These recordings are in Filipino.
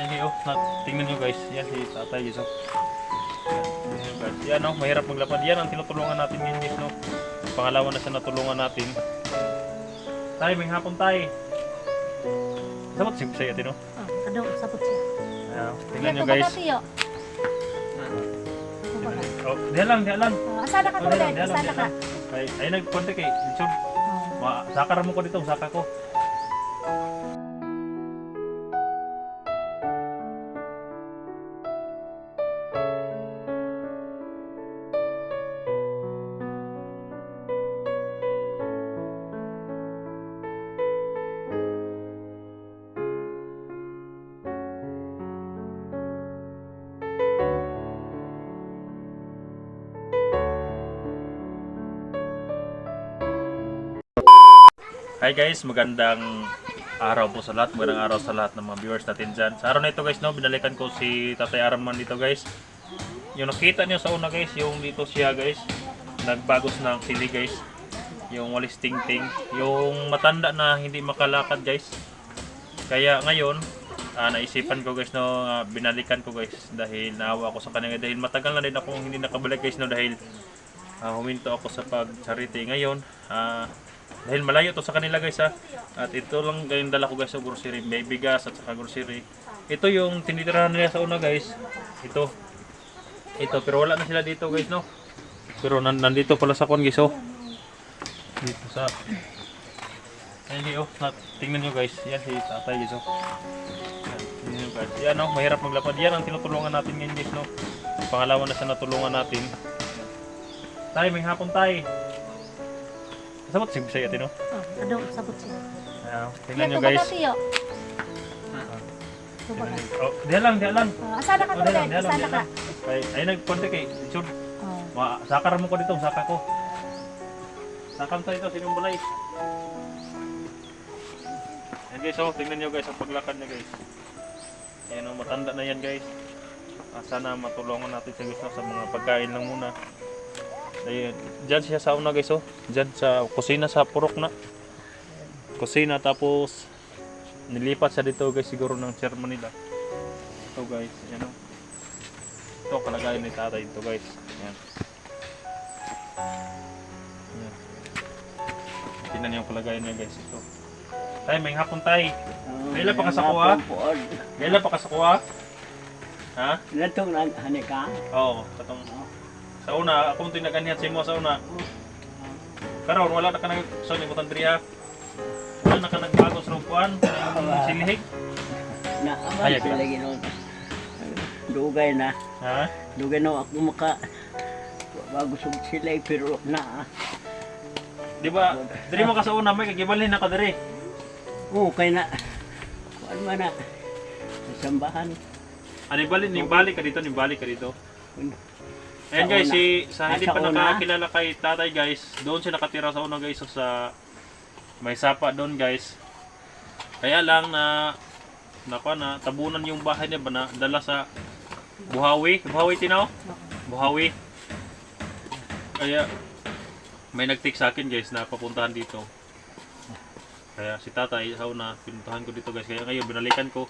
Ayun, tingnan nyo guys, yan si tatay guys. Yan guys, yan mahirap maglapad. Yan ang tinutulungan natin ngayon guys, no. Pangalawa na siya natulungan natin. Tay, may hapon tay. Sabot si Bisaya tino. Ano, sabot siya. Tingnan nyo guys. Oh, diyan lang. Asana ka tuloy, asana ka. Ay nagkonti kay Litsod. Sakar mo ko dito, saka ko. Hi guys, magandang araw po sa lahat. Magandang araw sa lahat ng mga viewers natin dyan. Sa araw na ito guys, no, binalikan ko si Tatay Arman dito guys. Yung nakita nyo sa una guys, yung dito siya guys, nagbagos ng sili guys. Yung walis ting-ting. Yung matanda na hindi makalakad guys. Kaya ngayon, naisipan ko guys, no, binalikan ko guys. Dahil naawa ako sa kanila. Dahil matagal na din akong hindi nakabalik guys, no, dahil huminto ako sa pag-charity. Ngayon, dahil malayo to sa kanila guys ha. At ito lang yung dala ko guys sa grocery. May bigas at saka grocery. Ito yung tinitirahan nila sa una guys. Ito. Pero wala na sila dito guys, no. Pero nandito pala sa kon guys, oh. Dito sa tingnan nyo guys. Yan si tatay guys, oh. Tingnan nyo guys. Yan mahirap maglapad. Yan ang tinutulungan natin ngayon guys, no. Pangalawa na siya natulungan natin. Tay, may hapon tay. Sabot si Bisaya tino. Ano, sabot siya. Tingnan nyo guys. Oh, diyan lang. Asana ka tuloy, asana ka. Ay nagkonti kay Litsod. Sakar mo ko dito, saka ko. Sakam tayo ito, sinong balay. Yan guys, tingnan nyo guys ang paglakad niya guys. Yan matanda na yan guys. Sana matulungan natin siya guys, sa mga pagkain lang muna. Ayun, dyan siya sa una guys, dyan sa kusina, sa purok na kusina, tapos nilipat siya dito guys, siguro ng chairman nila. Ito guys, yan ito kalagayan ni tatay dito guys. Yan. Tingnan niyo yung kalagayan niya guys. Ito tay, may hapon tay. Kailan pa ka sa kuha? Kailan pa ka sa kuha? Ha? Natong hanika? Oo, katong sa una, akong tinaganihan sa imo sa una. Karon wala na ka nag-sonibutan diriha. Wala na ka nagbago sa rupuan, silihig. Ay, lagi noon. Dugay na. Ha? Dugay na ako maka bago sug sila pero na. Di ba? Diri mo ka sa una, may kagibalhin na ka diri. Oo, kay na. Kuan man na. Sa sambahan. Ani balik ka dito. Ayan guys, sa hindi pa nakakilala kay tatay guys, doon siya nakatira sa una guys, sa may sapa doon guys. Kaya lang na tabunan yung bahay niya ba na dala sa Buhawi tinaw? Buhawi. Kaya may nag-text sa akin guys na papuntahan dito. Kaya si tatay sa una pinuntahan ko dito guys, kaya ngayon binalikan ko.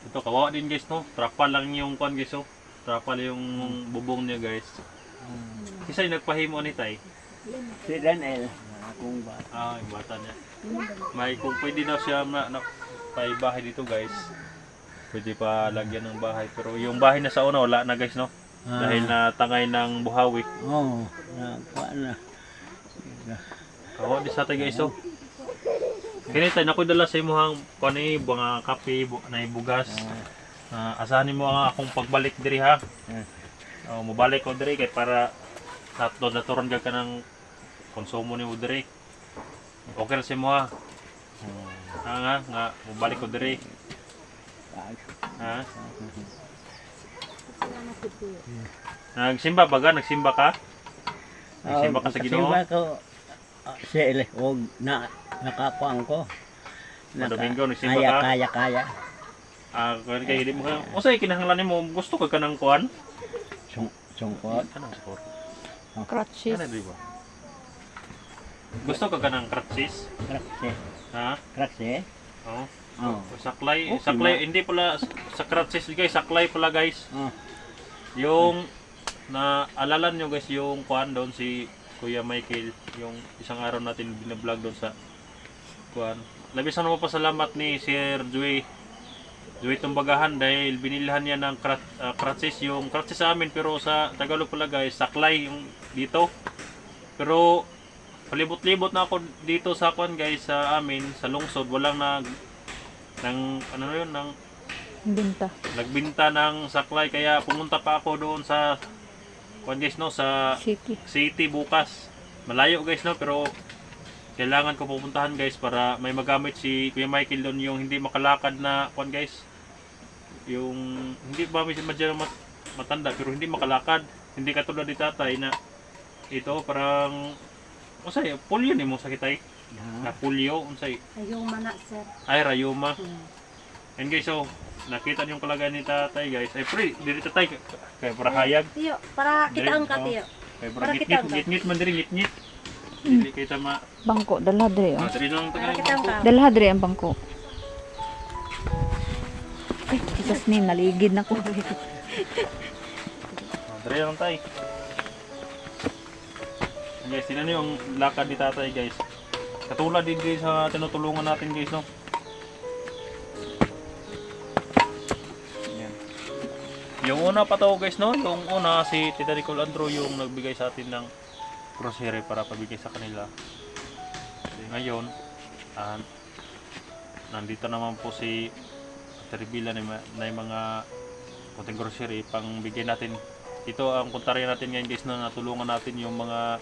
Ito kawawa din guys, no. Trapal lang yung kwan guys, oh. Trapal yung bubong niya guys. Kisa'y nagpahimo ni tay? Si Daniel. Akong bata. Yung bata niya. May kung pwede daw siya paibahay dito guys. Pwede pa lagyan ng bahay. Pero yung bahay na sa una wala na guys, no. Dahil natangay ng Buhawi. Oo. Kuan na. Kawawa din sa tay guys, oh. Kinita na ko dala sa imuhang pani mga kape na bugas. Asahanin mo ang akong pagbalik diri ha. Mabalik ko diri kay para naturon ka ng konsumo ni mo diri. Okay ra si mo ha. Nga mabalik ko diri. Ha? Nagsimba ka? Nagsimba ka sa Ginoo? Nagsimba ko. Siya wag na nakakuan ko. Domingo nagsimba ka? Kaya. Kuan kay di mo ka. Usay kinahanglan nimo gusto ka kanang kuan? Sungkot. Kanang sport. Crutches. Ano di ba? Gusto ka kanang crutches? Krakse. Ha? Krakse. Oo. Oh. Saklay, Okay, saklay, hindi pala sa crutches guys, saklay pala guys. Oh. Yung naalala nyo guys yung kuan doon si Kuya Michael, yung isang araw natin binablog doon sa kuan. Labis na mapasalamat ni Sir Joey Tumbagahan dahil binilhan niya ng crutches, yung crutches sa amin pero sa Tagalog pala guys, saklay yung dito. Pero palibot-libot na ako dito sa kuan guys sa amin, sa lungsod, walang Binta. nagbinta ng saklay kaya pumunta pa ako doon sa kuan guys no, sa City. bukas. Malayo guys no, pero kailangan ko pupuntahan guys para may magamit si Kuya Michael doon, yung hindi makalakad na kuan guys. Yung hindi ba medyo matanda pero hindi makalakad. Hindi katulad ni tatay na ito parang unsay polio ni mo sakit ay. Na polio unsay Ayaw mana, sir. ay rayuma. And guys, so nakita niyo yung kalagayan ni tatay guys. Ay pre, diri tatay kay para hayag. Tiyo, para kita ang katiyo. Kay para Para kita ang ngit man diri ngit. Dili kita ma Bangko, dalha dre. Oh. diri lang Para taga. kita ang ka. Dalha dre ang bangko. Ay, Jesus ni, naligid na ko. Diri lang tay. Guys, tingnan niyo yung lakad ni tatay guys. Katulad din guys sa tinutulungan natin guys no. Yan. Yung una pa to guys no, yung una si Tita Nicole Andrew yung nagbigay sa atin ng grocery para pabigay sa kanila. Ngayon, nandito naman po si Teribila na yung mga konting grocery pang bigay natin. Ito ang kuntarya natin ngayon guys na natulungan natin yung mga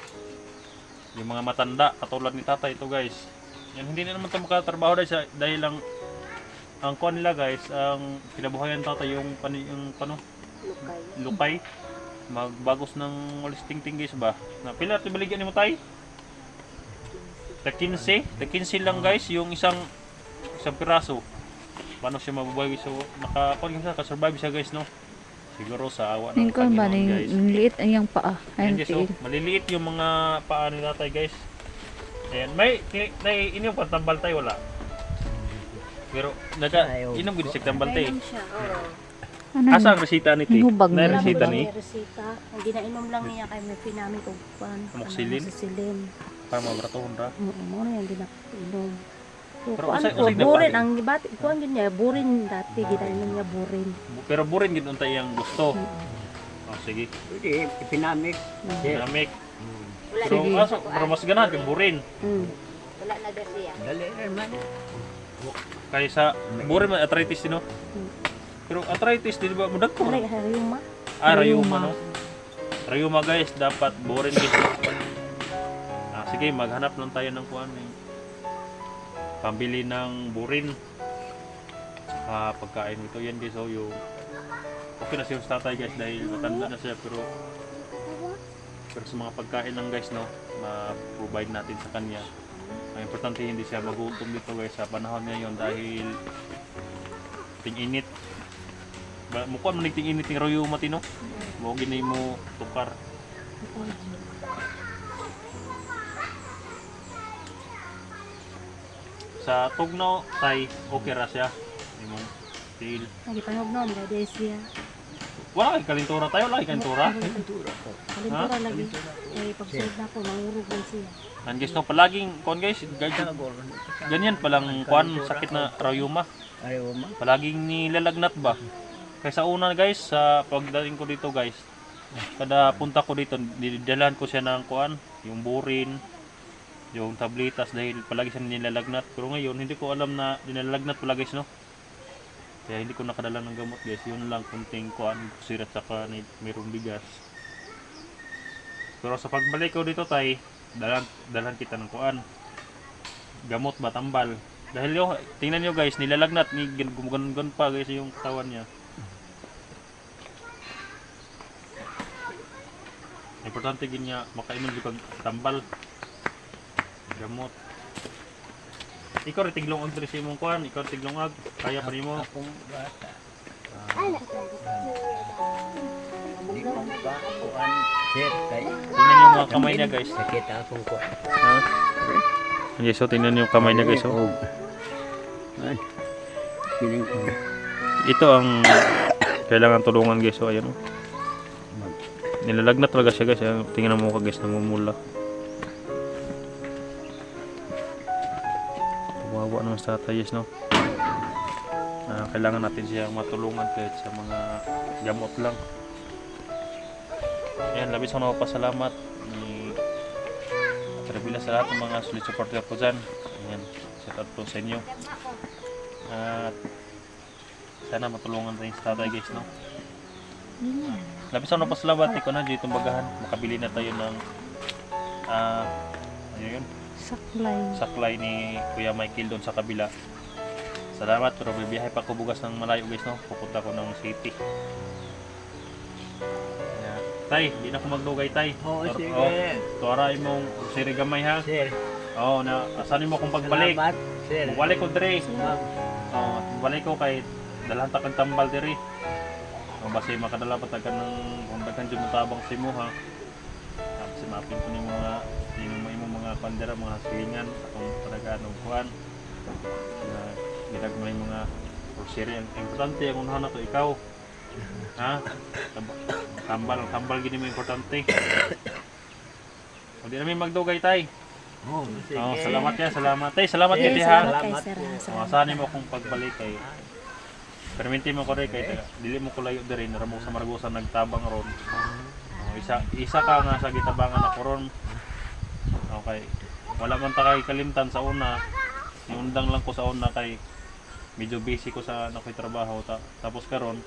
matanda katulad ni tatay ito guys. Yan, hindi na naman ito makatrabaho dahil ang kuha nila guys, ang kinabuhayan tatay yung lukay. Magbagos ng walis ting-ting guys ba. Na pila ito baligyan ni mo tay? Ta 15 lang guys yung isang piraso. Paano siya mabubuhay so naka-survive siya guys no. Siguro sa awa ng Ningko ba, Panginoon guys. liit ang iyang paa. Ayan Ayun, guys, oh, maliliit yung mga paa ni tatay guys. Ayan, may inyong pantambal tayo wala. Pero inom gud si tambal tay. Kainom siya, oo. Ano Asa ang resita ni ti? Hinubag Na na. resita May ni resita. Ang ginainom lang niya kay may pinamit og pan. Amoxicillin? Amoxicillin. para mabratohon ra. Mo na yung ginainom. So, Pero kuan usay- ko, usay na burin pa- ang gibati. Kuan yun niya, burin dati. Ginainom niya burin. Pero burin gid untay ang gusto. Oh, sige. Pwede, ipinamik. Sir. Dinamik. Wala Pero na aso, pero mas ganahan kay burin. Wala na din siya. Dali naman. Kaysa burin man arthritis no. Pero arthritis di ba mudag ko? Wala harima. Rayuma no. Rayuma guys, dapat burin guys. Sige, maghanap lang tayo ng kuan pambili ng burin. Pagkain ito yan guys, so yung okay na siya sa tatay guys dahil matanda na siya pero sa mga pagkain lang guys no, ma-provide natin sa kanya. Ang importante hindi siya magutom dito guys sa panahon ngayon dahil ting-init. Mukha mo ting-init ng Royo Matino. Mo ginay mo tukar. Sa tugnaw tay okay ra siya. Imong feel. Lagi panog noon, dahil siya. Wala kay kalintura tayo, lagi kalintura. Kalintura lagi. Ay, pagsunod na ako, nangurog din siya. Nan guys no, palaging kon guys, ganyan palang kuan sakit na rayuma. Ayaw mo. Palaging nilalagnat ba? Kaysa una guys, sa pagdating ko dito guys, kada punta ko dito, nidalahan ko siya ng kuan, yung burin, yung tabletas dahil palagi siya nilalagnat. Pero ngayon, hindi ko alam na nilalagnat pala guys no. Kaya hindi ko nakadala ng gamot guys, yun lang kunting kuan, sirat saka mayroong bigas. Pero sa pagbalik ko dito tay, dalan kita ng kuan, gamot ba tambal. Dahil yung, tingnan nyo guys, nilalagnat, gumugan pa guys yung katawan niya. Importante gin niya makainom yung tambal, gamot. Ikaw rin tiglong ang sa imong kuan, ikaw rin tiglong ag, kaya pa nimo. Akong bata. Hindi ko pa kuan. Sir, kaya Tingnan nyo yung mga kamay niya guys. nakita akong kuan. Ha? Yes, so tingnan nyo yung kamay niya guys. Oh. Ay, Piling Ito ang kailangan tulungan guys. So ayan oh. Nilalagnat talaga siya guys. Ayan, tingnan mo ka guys, namumula. Kawawa naman sa tatay guys, no? Kailangan natin siya matulungan kahit sa mga gamot lang. Ayan, labis ako napapasalamat ni Trevilla sa lahat ng mga solid supporter ko dyan. Ayan, shout out po sa inyo. At sana matulungan rin sa tatay guys, no? Labis ako napasalamat ni Kuya dito bagahan. Makabili na tayo ng ano yun? Saklay ni Kuya Michael doon sa kabila. Salamat, pero bibiyahe pa ko bugas ng malayo guys, no? Pupunta ko ng city. Yeah. Tay, di na ako magdugay tay. Oo, sige. Tuwaray mong sirigamay ha. Sir, Oo, na asanin mo akong pagbalik. salamat. Sir, Balik ko dire. ma'am. Oo, balik ko kay dalhan ta kang tambal dire. O basi makadala pa ta ka ng kundagan jud mo tabang si mo ha. Tapos mapin ko ni mga pandera, mga silingan atong talaga anong kuan. Ginagmay mga grocery. Ang importante ang unahan na to ikaw. Ha? Tambal gini mo importante. O di namin magdugay tay. Oo, sige. Oh, salamat ya, salamat. Tay, salamat Yes, gid Salamat ha. kay Salamat sir. po. Ha? Oh, saan mo akong pagbalik kay perminti mo ko rin kay dili mo ko layo diri naramo sa Maragusan nagtabang ron. Oh, isa ka nga sa gitabangan ako ron. Okay. Wala man ta kay kalimtan sa una. Niundang lang ko sa una kay medyo busy ko sa nakoy trabaho tapos karon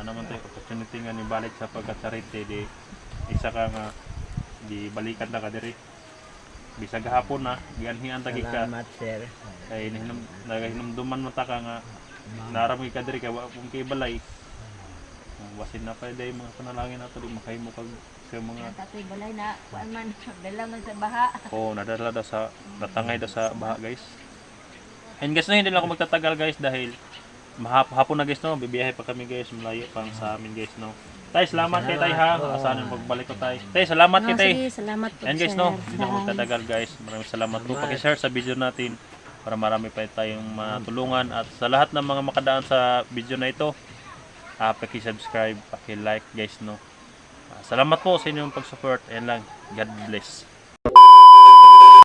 naman tayo opportunity nga ni balik sa pagka-charity di isa ka nga di balikan na ka diri bisag gahapon na gianhian tagi ka Salamat, sir. kay nagahinumduman man ta ka nga naramoy ka diri kay wa kung kay balay basin na pa day mga panalangin nato di makahimo kag sa mga Tatoy balay na kuan man dala man sa baha. nadala da sa natangay da sa baha guys. And guys, no, hindi lang ako magtatagal guys dahil hapon na guys, no, bibiyahe pa kami guys, malayo pang sa amin guys, no. Tay, salamat kay tay ha. Asahan yung pagbalik ko tay. Tay, salamat kay tay. Sige, salamat po And guys, sir. no, hindi na ako magtatagal guys. Maraming salamat po. Paki-share sa video natin para marami pa tayong matulungan. At sa lahat ng mga makadaan sa video na ito, paki-subscribe, paki-like guys, no. Salamat po sa inyong pag-support. Ayan lang. God bless.